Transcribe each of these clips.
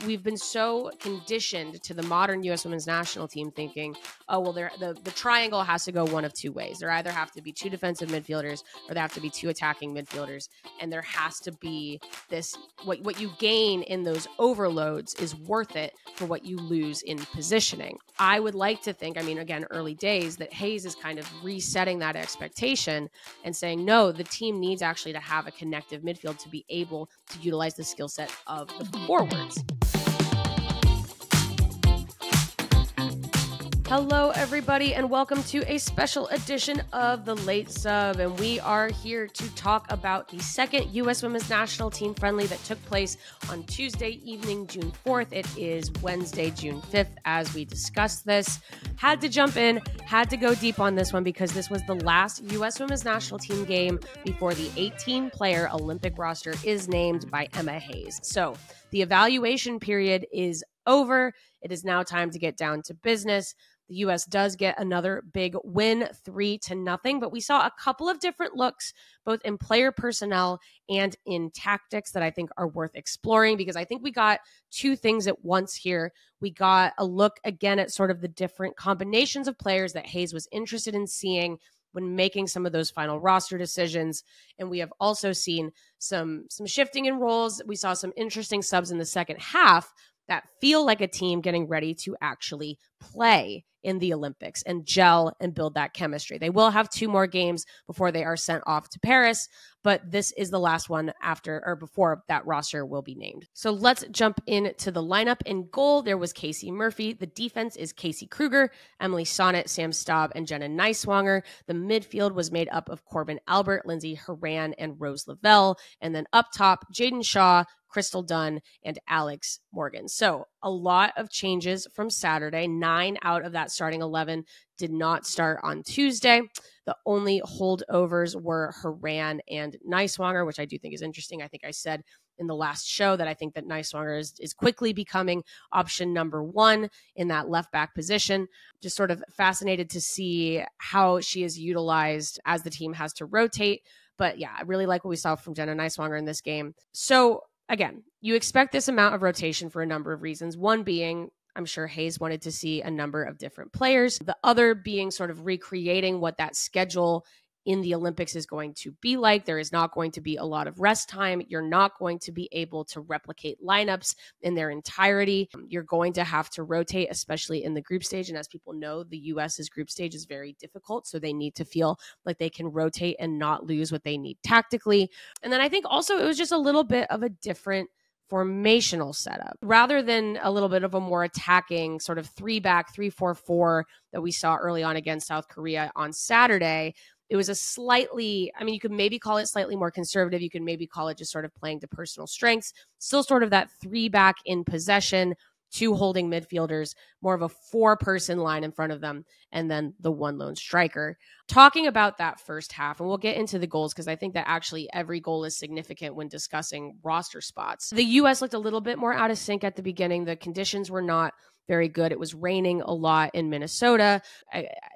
We've been so conditioned to the modern U.S. women's national team thinking, oh, well, the triangle has to go one of two ways. There either have to be two defensive midfielders or there have to be two attacking midfielders. And there has to be this, what you gain in those overloads is worth it for what you lose in positioning. I would like to think, I mean, again, early days, that Hayes is kind of resetting that expectation and saying, no, the team needs actually to have a connective midfield to be able to utilize the skill set of the forwards. Hello, everybody, and welcome to a special edition of The Late Sub. And we are here to talk about the second U.S. Women's National Team friendly that took place on Tuesday evening, June 4th. It is Wednesday, June 5th, as we discuss this. Had to jump in, had to go deep on this one because this was the last U.S. Women's National Team game before the 18-player Olympic roster is named by Emma Hayes. So the evaluation period is over. It is now time to get down to business. The U.S. does get another big win, 3-0, but we saw a couple of different looks, both in player personnel and in tactics, that I think are worth exploring, because I think we got two things at once here. We got a look again at sort of the different combinations of players that Hayes was interested in seeing when making some of those final roster decisions. And we have also seen some shifting in roles. We saw some interesting subs in the second half that feel like a team getting ready to actually play in the Olympics and gel and build that chemistry. They will have two more games before they are sent off to Paris, but this is the last one after or before that roster will be named. So let's jump into the lineup. In goal, there was Casey Murphy. The defense is Casey Kruger, Emily Sonnet, Sam Staub, and Jenna Neiswanger. The midfield was made up of Corbin Albert, Lindsay Horan, and Rose Lavelle. And then up top, Jaden Shaw, Crystal Dunn, and Alex Morgan. So a lot of changes from Saturday. 9 out of that starting 11 did not start on Tuesday. The only holdovers were Horan and Neiswanger, which I do think is interesting. I think I said in the last show that I think that Neiswanger is quickly becoming option number one in that left back position. Just sort of fascinated to see how she is utilized as the team has to rotate. But yeah, I really like what we saw from Jenna Neiswanger in this game. So again, you expect this amount of rotation for a number of reasons. One being, I'm sure Hayes wanted to see a number of different players. The other being sort of recreating what that schedule in the Olympics is going to be like. There is not going to be a lot of rest time. You're not going to be able to replicate lineups in their entirety. You're going to have to rotate, especially in the group stage. And as people know, the US's group stage is very difficult. So they need to feel like they can rotate and not lose what they need tactically. And then I think also it was just a little bit of a different formational setup rather than a little bit of a more attacking sort of 3-back 3-4-4 that we saw early on against South Korea on Saturday. It was a slightly, I mean, you could maybe call it slightly more conservative. You could maybe call it just sort of playing to personal strengths, still sort of that 3-back in possession, 2 holding midfielders, more of a 4-person line in front of them, and then the 1 lone striker. Talking about that first half, and we'll get into the goals because I think that actually every goal is significant when discussing roster spots. The U.S. looked a little bit more out of sync at the beginning. The conditions were not very good. It was raining a lot in Minnesota.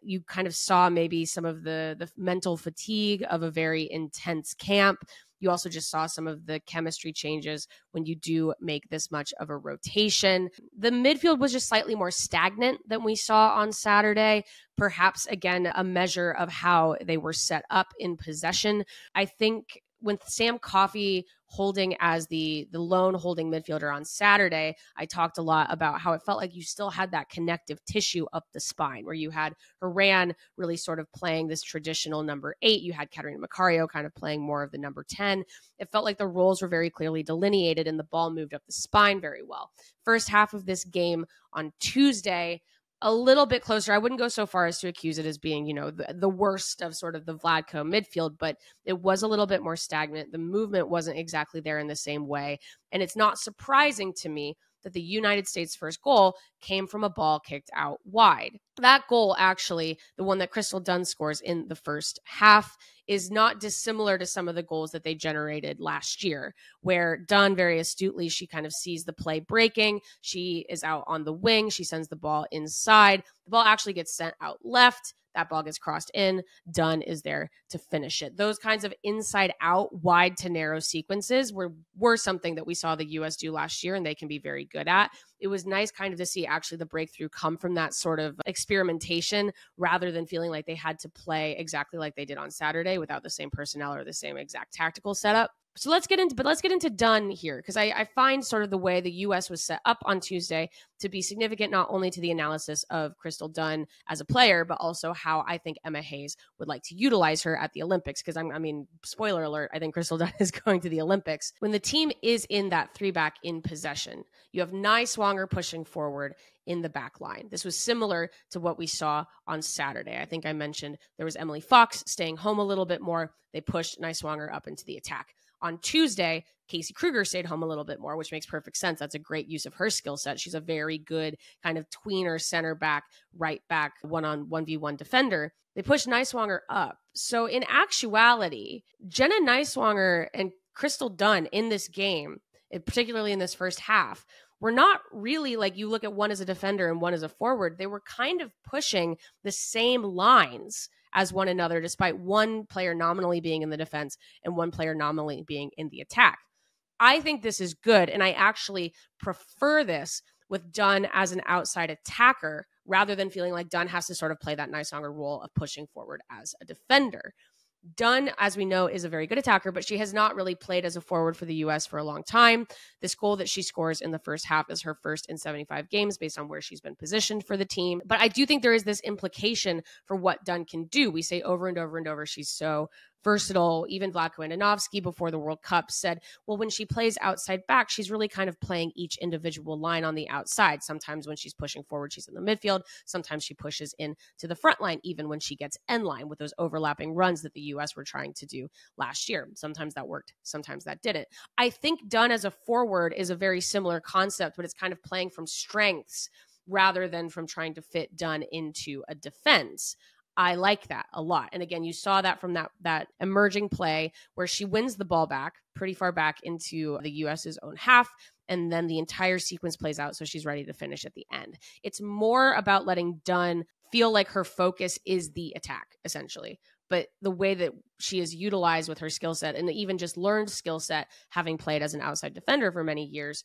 You kind of saw maybe some of the mental fatigue of a very intense camp. You also just saw some of the chemistry changes when you do make this much of a rotation. The midfield was just slightly more stagnant than we saw on Saturday. Perhaps, again, a measure of how they were set up in possession. I think with Sam Coffey holding as the lone holding midfielder on Saturday, I talked a lot about how it felt like you still had that connective tissue up the spine where you had Horan really sort of playing this traditional number 8. You had Katerina Macario kind of playing more of the number 10. It felt like the roles were very clearly delineated and the ball moved up the spine very well. First half of this game on Tuesday, a little bit closer. I wouldn't go so far as to accuse it as being, the worst of sort of the Vlatko midfield, but it was a little bit more stagnant. The movement wasn't exactly there in the same way. And it's not surprising to me that the United States' first goal came from a ball kicked out wide. That goal, actually, the one that Crystal Dunn scores in the first half, is not dissimilar to some of the goals that they generated last year, where Dunn very astutely, she kind of sees the play breaking. She is out on the wing. She sends the ball inside. The ball actually gets sent out left. that ball gets crossed in, Dunn is there to finish it. Those kinds of inside out, wide to narrow sequences were something that we saw the US do last year, and they can be very good at. It was nice kind of to see actually the breakthrough come from that sort of experimentation rather than feeling like they had to play exactly like they did on Saturday without the same personnel or the same exact tactical setup. So let's get into Dunn here, because I find sort of the way the U.S. was set up on Tuesday to be significant, not only to the analysis of Crystal Dunn as a player, but also how I think Emma Hayes would like to utilize her at the Olympics. Because spoiler alert, I think Crystal Dunn is going to the Olympics. When the team is in that 3-back in possession, you have Niswonger pushing forward in the back line. This was similar to what we saw on Saturday. I think I mentioned there was Emily Fox staying home a little bit more. They pushed Niswonger up into the attack. On Tuesday, Casey Kruger stayed home a little bit more, which makes perfect sense. That's a great use of her skill set. She's a very good kind of tweener, center back, right back, 1-on-1v1 defender. They pushed Niswonger up. So in actuality, Jenna Niswonger and Crystal Dunn in this game, particularly in this first half, were not really like, you look at one as a defender and one as a forward. They were kind of pushing the same lines as one another, despite one player nominally being in the defense and one player nominally being in the attack. I think this is good, and I actually prefer this with Dunn as an outside attacker rather than feeling like Dunn has to sort of play that Niswonger role of pushing forward as a defender. Dunn, as we know, is a very good attacker, but she has not really played as a forward for the U.S. for a long time. This goal that she scores in the first half is her first in 75 games based on where she's been positioned for the team. But I do think there is this implication for what Dunn can do. We say over and over and over, she's so versatile. Even Vlatko Andonovski before the World Cup said, well, when she plays outside back, she's really kind of playing each individual line on the outside. Sometimes when she's pushing forward, she's in the midfield. Sometimes she pushes in to the front line, even when she gets end line with those overlapping runs that the U.S. were trying to do last year. Sometimes that worked. Sometimes that didn't. I think Dunn as a forward is a very similar concept, but it's kind of playing from strengths rather than from trying to fit Dunn into a defense. I like that a lot. And again, you saw that from that emerging play where she wins the ball back pretty far back into the US's own half. And then the entire sequence plays out. So she's ready to finish at the end. It's more about letting Dunn feel like her focus is the attack, essentially. But the way that she is utilized with her skill set and even just learned skill set, having played as an outside defender for many years,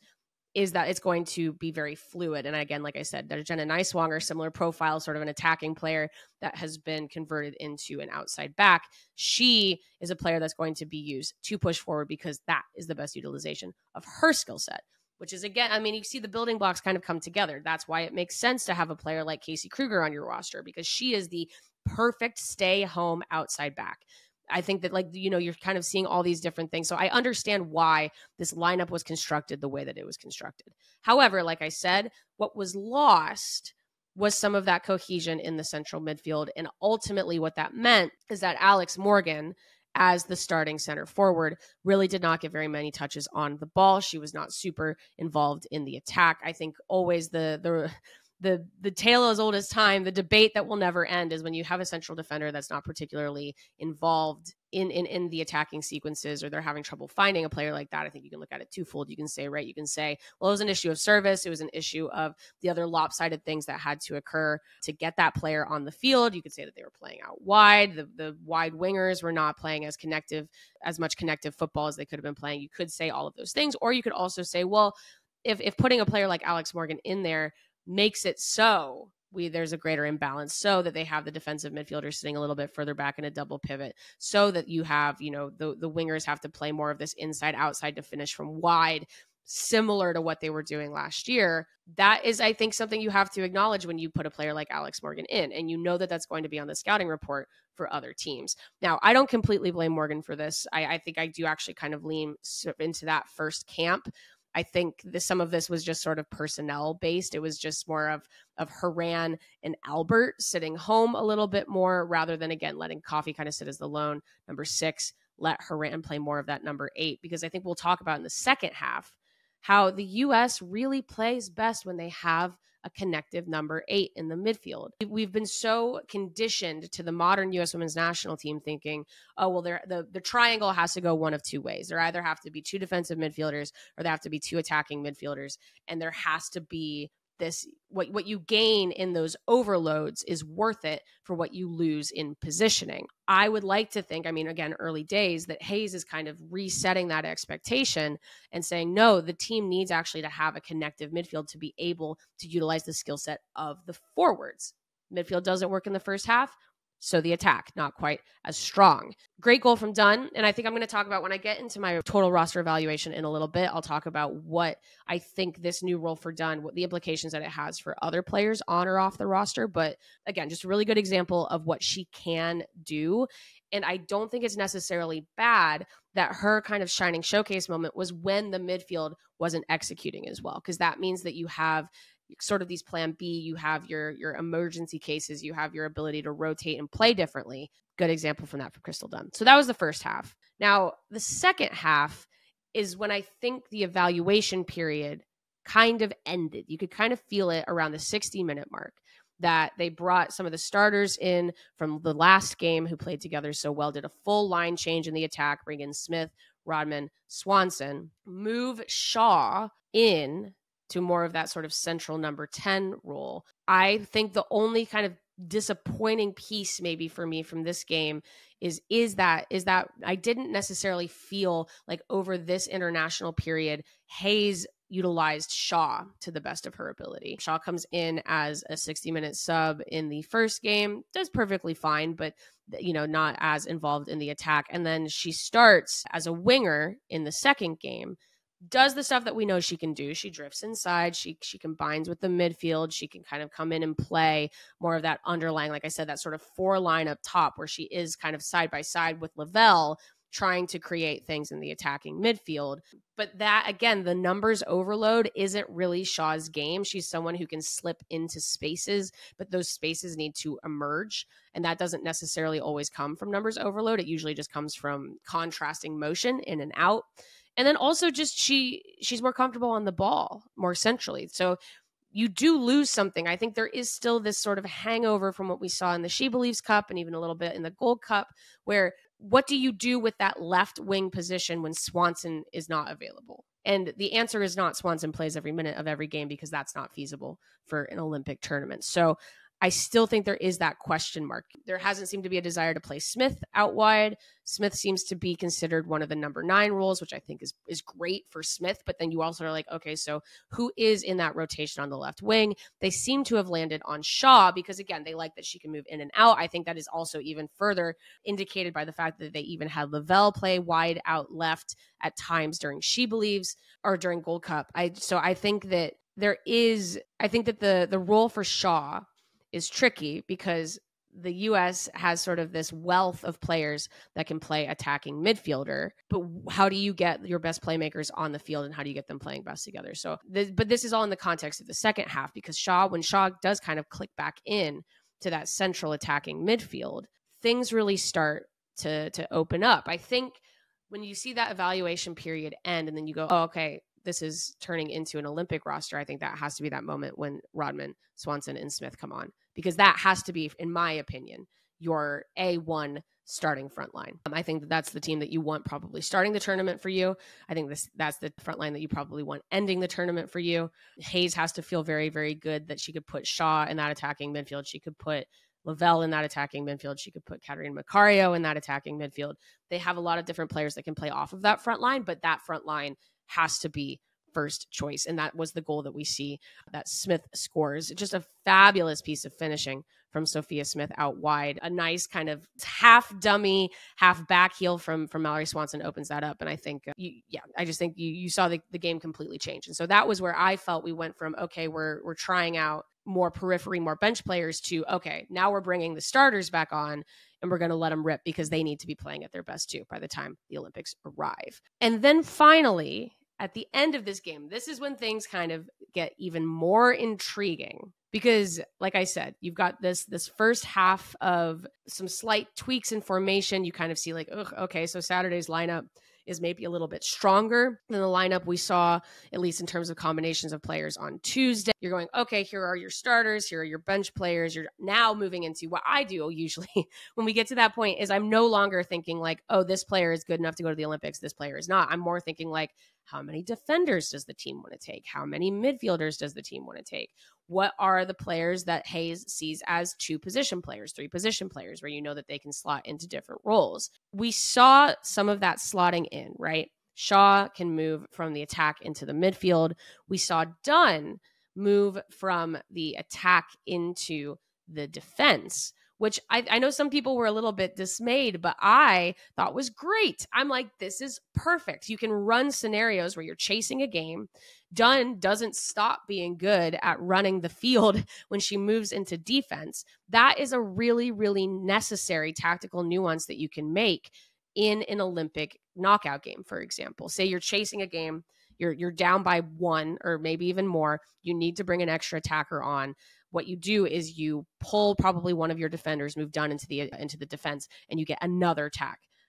is that it's going to be very fluid. And again, like I said, Jenna Niswonger, similar profile, sort of an attacking player that has been converted into an outside back. She is a player that's going to be used to push forward because that is the best utilization of her skill set, which is, again, you see the building blocks kind of come together. That's why it makes sense to have a player like Casey Kruger on your roster, because she is the perfect stay-home outside back. I think that, you're kind of seeing all these different things. So I understand why this lineup was constructed the way that it was constructed. However, like I said, what was lost was some of that cohesion in the central midfield. And ultimately what that meant is that Alex Morgan, as the starting center forward, really did not get very many touches on the ball. She was not super involved in the attack. I think always the tale as old as time, the debate that will never end, is when you have a central defender that's not particularly involved in the attacking sequences, or they're having trouble finding a player like that. I think you can look at it twofold. You can say, well, it was an issue of service. It was an issue of the other lopsided things that had to occur to get that player on the field. You could say that they were playing out wide. The wide wingers were not playing as much connective football as they could have been playing. You could say all of those things, or you could also say, well, if putting a player like Alex Morgan in there makes it so there's a greater imbalance, so that they have the defensive midfielders sitting a little bit further back in a double pivot, so that you have, the wingers have to play more of this inside outside to finish from wide, similar to what they were doing last year. That is, I think, something you have to acknowledge when you put a player like Alex Morgan in, and that's going to be on the scouting report for other teams. Now, I don't completely blame Morgan for this. I think I do actually kind of lean into that first camp. I think some of this was just sort of personnel based. It was just more of Haran and Albert sitting home a little bit more, rather than, again, letting Coffey kind of sit as the lone number 6, let Haran play more of that number 8, because I think we'll talk about in the second half how the U.S. really plays best when they have a connective number 8 in the midfield. We've been so conditioned to the modern U.S. women's national team thinking, oh, well, the triangle has to go one of two ways. There either have to be 2 defensive midfielders, or there have to be 2 attacking midfielders, and there has to be what you gain in those overloads is worth it for what you lose in positioning. I would like to think, I mean, again, early days, that Hayes is kind of resetting that expectation and saying, no, the team needs actually to have a connective midfield to be able to utilize the skill set of the forwards. Midfield doesn't work in the first half, so the attack, not quite as strong. Great goal from Dunn. And I think I'm going to talk about, when I get into my total roster evaluation in a little bit, I'll talk about what I think this new role for Dunn, what the implications that it has for other players on or off the roster. But again, just a really good example of what she can do. And I don't think it's necessarily bad that her kind of shining showcase moment was when the midfield wasn't executing as well, because that means that you have sort of these plan B, you have your emergency cases, you have your ability to rotate and play differently. Good example from that for Crystal Dunn. So that was the first half. Now, the second half is when I think the evaluation period kind of ended. You could kind of feel it around the 60-minute mark, that they brought some of the starters in from the last game who played together so well, did a full line change in the attack, bring in Smith, Rodman, Swanson, move Shaw in to more of that sort of central number 10 role. I think the only kind of disappointing piece maybe for me from this game is that I didn't necessarily feel like over this international period, Hayes utilized Shaw to the best of her ability. Shaw comes in as a 60-minute sub in the first game, does perfectly fine, but not as involved in the attack. And then she starts as a winger in the second game, does the stuff that we know she can do. She drifts inside. She combines with the midfield. She can kind of come in and play more of that underlying, like I said, that sort of 4 line up top where she is kind of side by side with Lavelle, trying to create things in the attacking midfield. But that, again, the numbers overload isn't really Shaw's game. She's someone who can slip into spaces, but those spaces need to emerge. And that doesn't necessarily always come from numbers overload. It usually just comes from contrasting motion in and out. And then also just she's more comfortable on the ball more centrally. So you do lose something. I think there is still this sort of hangover from what we saw in the She Believes Cup and even a little bit in the Gold Cup, where what do you do with that left wing position when Swanson is not available? And the answer is not Swanson plays every minute of every game, because that's not feasible for an Olympic tournament. So I still think there is that question mark. There hasn't seemed to be a desire to play Smith out wide. Smith seems to be considered one of the number 9 roles, which I think is great for Smith. But then you also are like, okay, so who is in that rotation on the left wing? They seem to have landed on Shaw because, again, they like that she can move in and out. I think that is also even further indicated by the fact that they even had Lavelle play wide out left at times during She Believes or during Gold Cup. I think that the role for Shaw is tricky because the U.S. has sort of this wealth of players that can play attacking midfielder, but how do you get your best playmakers on the field and how do you get them playing best together? So, but this is all in the context of the second half, because when Shaw does kind of click back in to that central attacking midfield, things really start to open up. I think when you see that evaluation period end and then you go, oh, okay, this is turning into an Olympic roster, I think that has to be that moment when Rodman, Swanson, and Smith come on, because that has to be, in my opinion, your A1 starting front line. I think that's the team that you want probably starting the tournament for you. I think that's the front line that you probably want ending the tournament for you. Hayes has to feel very, very good that she could put Shaw in that attacking midfield. She could put Lavelle in that attacking midfield. She could put Caterina Macario in that attacking midfield. They have a lot of different players that can play off of that front line, but that front line has to be first choice. And that was the goal that we see that Smith scores. Just a fabulous piece of finishing from Sophia Smith out wide. A nice kind of half dummy, half back heel from Mallory Swanson opens that up. And I think, I just think you saw the game completely change. And so that was where I felt we went from, okay, we're trying out more periphery, more bench players to, okay, now we're bringing the starters back on and we're going to let them rip because they need to be playing at their best too by the time the Olympics arrive. And then finally, at the end of this game, this is when things kind of get even more intriguing because, like I said, you've got this first half of some slight tweaks in formation. You kind of see like, okay, so Saturday's lineup is maybe a little bit stronger than the lineup we saw, at least in terms of combinations of players on Tuesday. You're going, okay, here are your starters, here are your bench players. You're now moving into what I do usually when we get to that point is I'm no longer thinking like, oh, this player is good enough to go to the Olympics. This player is not. I'm more thinking like, how many defenders does the team want to take? How many midfielders does the team want to take? What are the players that Hayes sees as 2 position players, 3 position players, where you know that they can slot into different roles? We saw some of that slotting in, right? Shaw can move from the attack into the midfield. We saw Dunn move from the attack into the defense, which I know some people were a little bit dismayed, but I thought was great. I'm like, this is perfect. You can run scenarios where you're chasing a game. Dunn doesn't stop being good at running the field when she moves into defense. That is a really, really necessary tactical nuance that you can make in an Olympic knockout game, for example. Say you're chasing a game, you're down by 1 or maybe even more. You need to bring an extra attacker on. What you do is you pull probably one of your defenders, move Dunn into the defense, and you get another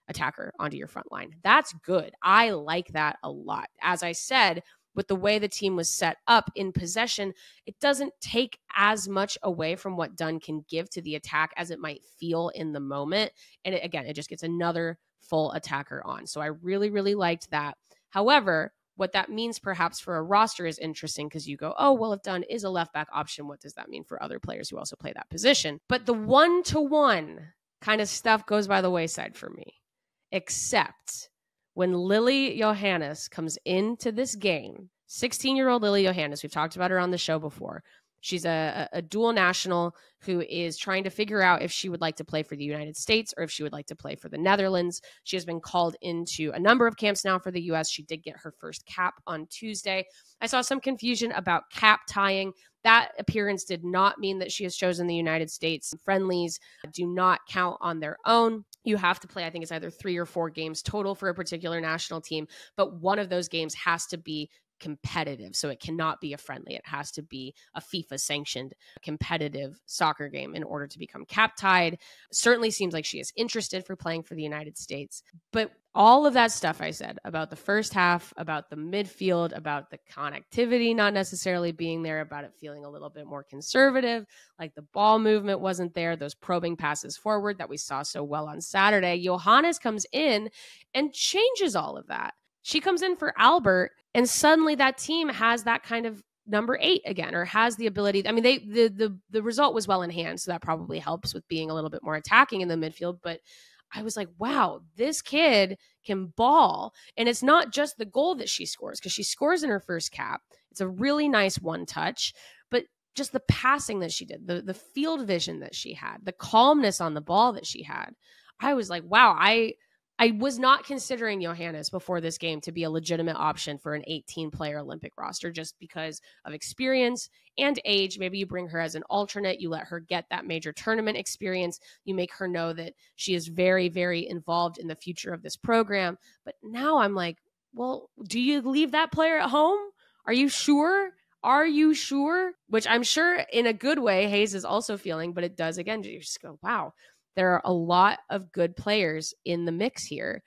attacker onto your front line. That's good. I like that a lot. As I said, with the way the team was set up in possession, it doesn't take as much away from what Dunn can give to the attack as it might feel in the moment. And it just gets another full attacker on. So I really, really liked that. However, what that means perhaps for a roster is interesting because you go, oh, well, if Dunn is a left back option, what does that mean for other players who also play that position? But the 1-to-1 kind of stuff goes by the wayside for me, except when Lily Johannes comes into this game. 16-year-old Lily Johannes, we've talked about her on the show before. She's a dual national who is trying to figure out if she would like to play for the United States or if she would like to play for the Netherlands. She has been called into a number of camps now for the U.S. She did get her first cap on Tuesday. I saw some confusion about cap tying. That appearance did not mean that she has chosen the United States. Friendlies do not count on their own. You have to play, I think it's either 3 or 4 games total for a particular national team, but one of those games has to be competitive. So it cannot be a friendly. It has to be a FIFA sanctioned competitive soccer game in order to become cap tied. Certainly seems like she is interested for playing for the United States. But all of that stuff I said about the first half, about the midfield, about the connectivity not necessarily being there, about it feeling a little bit more conservative, like the ball movement wasn't there, those probing passes forward that we saw so well on Saturday. Johannes comes in and changes all of that. She comes in for Albert, and suddenly that team has that kind of number 8 again, or has the ability. I mean, the result was well in hand, so that probably helps with being a little bit more attacking in the midfield. But I was like, wow, this kid can ball. And it's not just the goal that she scores, because she scores in her first cap. It's a really nice one touch, but just the passing that she did, the field vision that she had, the calmness on the ball that she had. I was like, wow, I was not considering Johannes before this game to be a legitimate option for an 18-player Olympic roster just because of experience and age. Maybe you bring her as an alternate. You let her get that major tournament experience. You make her know that she is very, very involved in the future of this program. But now I'm like, well, do you leave that player at home? Are you sure? Are you sure? Which I'm sure in a good way Hayes is also feeling, but it does, again, you just go, wow. There are a lot of good players in the mix here.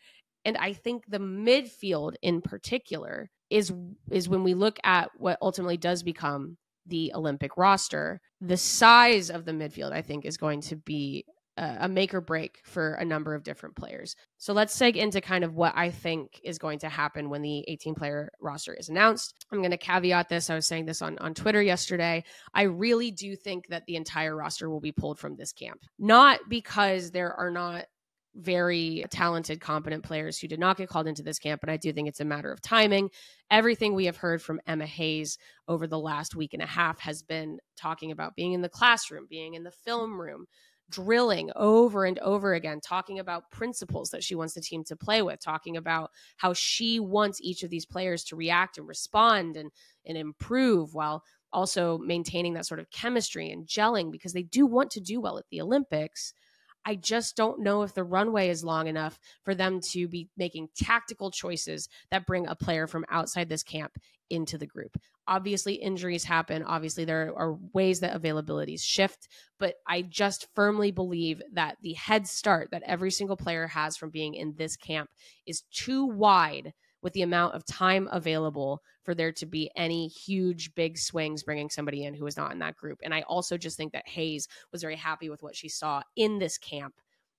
And I think the midfield in particular is when we look at what ultimately does become the Olympic roster. The size of the midfield, I think, is going to be a make or break for a number of different players. So let's seg into kind of what I think is going to happen when the 18-player roster is announced. I'm going to caveat this. I was saying this on Twitter yesterday. I really do think that the entire roster will be pulled from this camp. Not because there are not very talented, competent players who did not get called into this camp, but I do think it's a matter of timing. Everything we have heard from Emma Hayes over the last week and a half has been talking about being in the classroom, being in the film room, drilling over and over again, talking about principles that she wants the team to play with, talking about how she wants each of these players to react and respond and improve while also maintaining that sort of chemistry and gelling, because they do want to do well at the Olympics. I just don't know if the runway is long enough for them to be making tactical choices that bring a player from outside this camp into the group. Obviously, injuries happen. Obviously, there are ways that availabilities shift, but I just firmly believe that the head start that every single player has from being in this camp is too wide with the amount of time available for there to be any huge big swings bringing somebody in who is not in that group. And I also just think that Hayes was very happy with what she saw in this camp.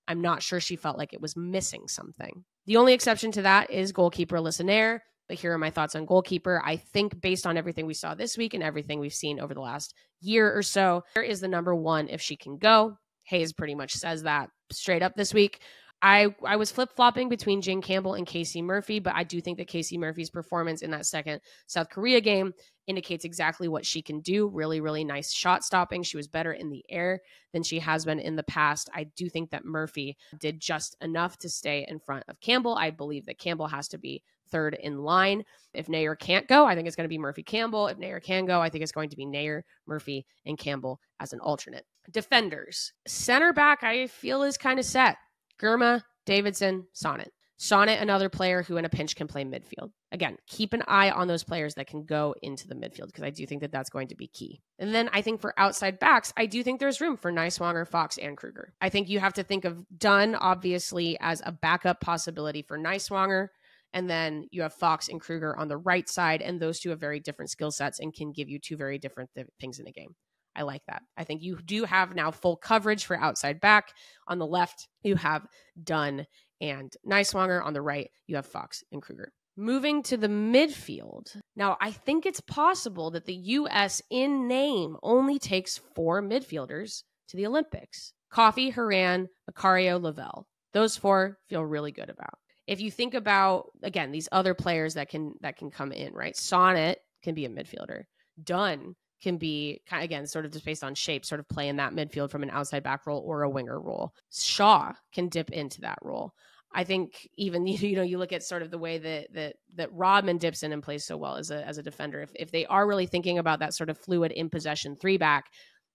I'm not sure she felt like it was missing something. The only exception to that is goalkeeper Alyssa Nair, but here are my thoughts on goalkeeper. I think based on everything we saw this week and everything we've seen over the last year or so, Nair is the number one if she can go. Hayes pretty much says that straight up this week. I was flip-flopping between Jane Campbell and Casey Murphy, but I do think that Casey Murphy's performance in that second South Korea game indicates exactly what she can do. Really, really nice shot stopping. She was better in the air than she has been in the past. I do think that Murphy did just enough to stay in front of Campbell. I believe that Campbell has to be third in line. If Nair can't go, I think it's going to be Murphy Campbell. If Nair can go, I think it's going to be Nair, Murphy, and Campbell as an alternate. Defenders. Center back, I feel, is kind of set. Girma, Davidson, Sonnet. Sonnet, another player who in a pinch can play midfield. Again, keep an eye on those players that can go into the midfield because I do think that that's going to be key. And then I think for outside backs, I do think there's room for Neiswanger, Fox, and Kruger. I think you have to think of Dunn, obviously, as a backup possibility for Neiswanger. And then you have Fox and Kruger on the right side, and those two have very different skill sets and can give you two very different things in a game. I like that. I think you do have now full coverage for outside back. On the left, you have Dunn and Neiswanger. On the right, you have Fox and Kruger. Moving to the midfield. Now, I think it's possible that the U.S. in name only takes 4 midfielders to the Olympics. Coffey, Horan, Macario, Lavelle. Those 4 feel really good about. If you think about, again, these other players that can come in, right? Sonnet can be a midfielder. Dunn can be, again, sort of just based on shape, sort of play in that midfield from an outside back role or a winger role. Shaw can dip into that role. I think even, you look at sort of the way that Rodman dips in and plays so well as a defender. If they are really thinking about that sort of fluid in possession 3-back,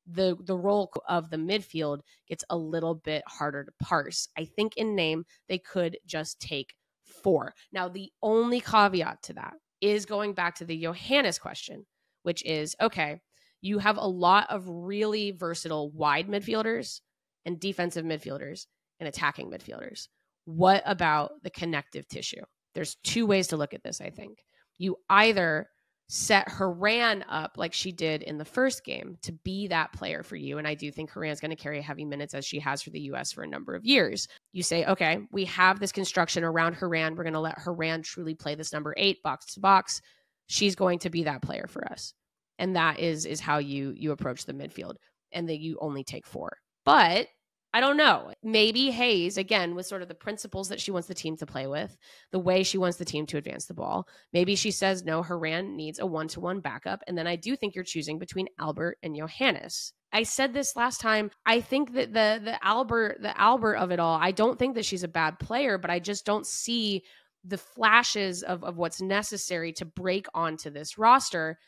the role of the midfield gets a little bit harder to parse. I think in name, they could just take 4. Now, the only caveat to that is going back to the Johannes question, which is, okay, you have a lot of really versatile wide midfielders and defensive midfielders and attacking midfielders. What about the connective tissue? There's 2 ways to look at this, I think. You either set Horan up like she did in the first game to be that player for you, and I do think Horan's going to carry heavy minutes as she has for the U.S. for a number of years. You say, okay, we have this construction around Horan. We're going to let Horan truly play this number 8 box to box. She's going to be that player for us. And that is how you approach the midfield, and that you only take 4. But I don't know. Maybe Hayes, again, with sort of the principles that she wants the team to play with, the way she wants the team to advance the ball, maybe she says, no, Horan needs a 1-to-1 backup. And then I do think you're choosing between Albert and Johannes. I said this last time. I think that the Albert of it all, I don't think that she's a bad player, but I just don't see the flashes of what's necessary to break onto this roster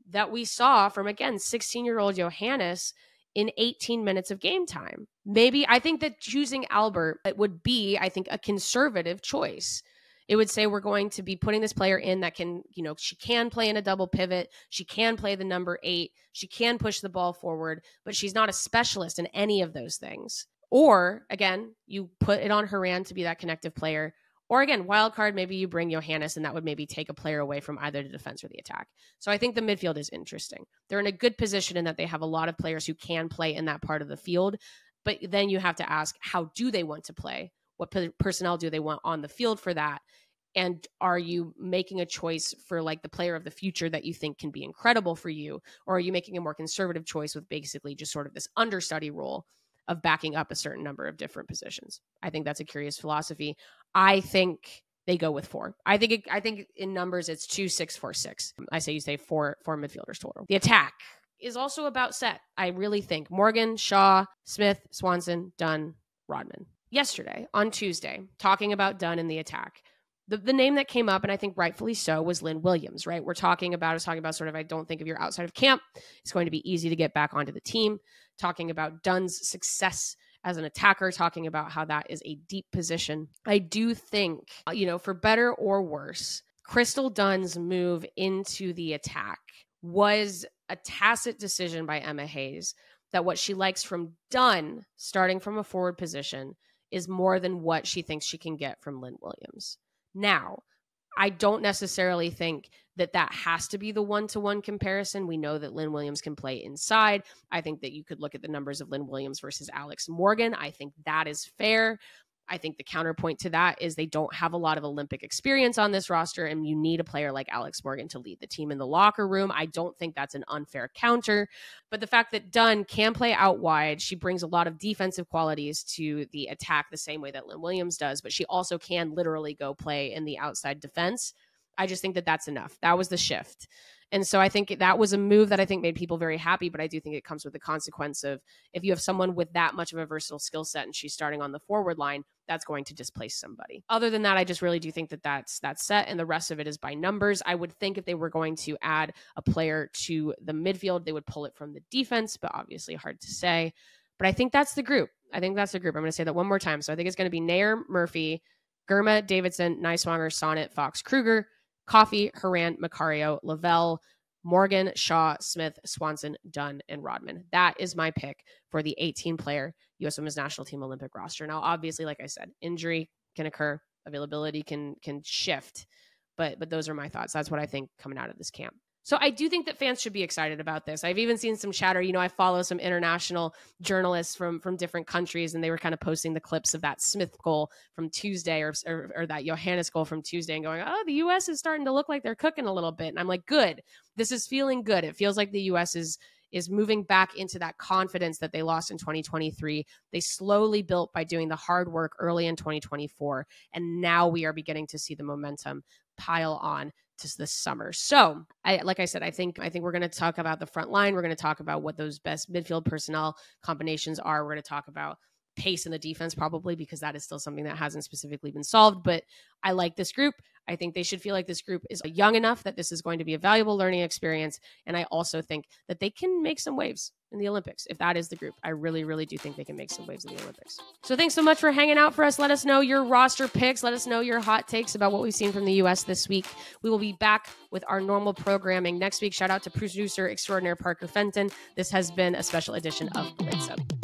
that we saw from, again, 16-year-old Johannes in 18 minutes of game time. Maybe I think that choosing Albert would be, I think, a conservative choice. It would say we're going to be putting this player in that can, she can play in a double pivot. She can play the number 8. She can push the ball forward, but she's not a specialist in any of those things. Or, again, you put it on Horan to be that connective player. Or again, wild card, maybe you bring Johannes, and that would maybe take a player away from either the defense or the attack. So I think the midfield is interesting. They're in a good position in that they have a lot of players who can play in that part of the field. But then you have to ask, how do they want to play? What personnel do they want on the field for that? And are you making a choice for like the player of the future that you think can be incredible for you? Or are you making a more conservative choice with basically just sort of this understudy role of backing up a certain number of different positions? I think that's a curious philosophy. I think they go with 4. I think in numbers it's 2, 6, 4, 6. I say you say four midfielders total. The attack is also about set. I really think Morgan, Shaw, Smith, Swanson, Dunn, Rodman. Yesterday on Tuesday, talking about Dunn in the attack, the name that came up, and I think rightfully so, was Lynn Williams, right? I was talking about sort of, I don't think if you're outside of camp, it's going to be easy to get back onto the team. Talking about Dunn's success as an attacker, talking about how that is a deep position. I do think, for better or worse, Crystal Dunn's move into the attack was a tacit decision by Emma Hayes that what she likes from Dunn, starting from a forward position, is more than what she thinks she can get from Lynn Williams. Now, I don't necessarily think that has to be the one-to-one comparison. We know that Lynn Williams can play inside. I think that you could look at the numbers of Lynn Williams versus Alex Morgan. I think that is fair. I think the counterpoint to that is they don't have a lot of Olympic experience on this roster, and you need a player like Alex Morgan to lead the team in the locker room. I don't think that's an unfair counter. But the fact that Dunn can play out wide, she brings a lot of defensive qualities to the attack the same way that Lynn Williams does, but she also can literally go play in the outside defense. I just think that that's enough. That was the shift. And so I think that was a move that I think made people very happy, but I do think it comes with the consequence of if you have someone with that much of a versatile skill set and she's starting on the forward line, that's going to displace somebody. Other than that, I just really do think that that's set, and the rest of it is by numbers. I would think if they were going to add a player to the midfield, they would pull it from the defense, but obviously hard to say. But I think that's the group. I'm going to say that one more time. So I think it's going to be Nair, Murphy, Girma, Davidson, Neiswanger, Sonnet, Fox, Kruger, Coffey, Horan, Macario, Lavelle, Morgan, Shaw, Smith, Swanson, Dunn, and Rodman. That is my pick for the 18-player U.S. Women's National Team Olympic roster. Now, obviously, like I said, injury can occur, availability can shift, but those are my thoughts. That's what I think coming out of this camp. So I do think that fans should be excited about this. I've even seen some chatter. I follow some international journalists from different countries, and they were kind of posting the clips of that Smith goal from Tuesday or that Johannes goal from Tuesday and going, oh, the U.S. is starting to look like they're cooking a little bit. And I'm like, good. This is feeling good. It feels like the U.S. is moving back into that confidence that they lost in 2023. They slowly built by doing the hard work early in 2024. And now we are beginning to see the momentum pile on to this summer. So like I said, I think we're going to talk about the front line. We're going to talk about what those best midfield personnel combinations are. We're going to talk about pace in the defense probably, because that is still something that hasn't specifically been solved. But I like this group. I think they should feel like this group is young enough that this is going to be a valuable learning experience. And I also think that they can make some waves in the Olympics. If that is the group, I really, really do think they can make some waves in the Olympics. So thanks so much for hanging out for us. Let us know your roster picks. Let us know your hot takes about what we've seen from the U.S. this week. We will be back with our normal programming next week. Shout out to producer extraordinaire Parker Fenton. This has been a special edition of The Late Sub.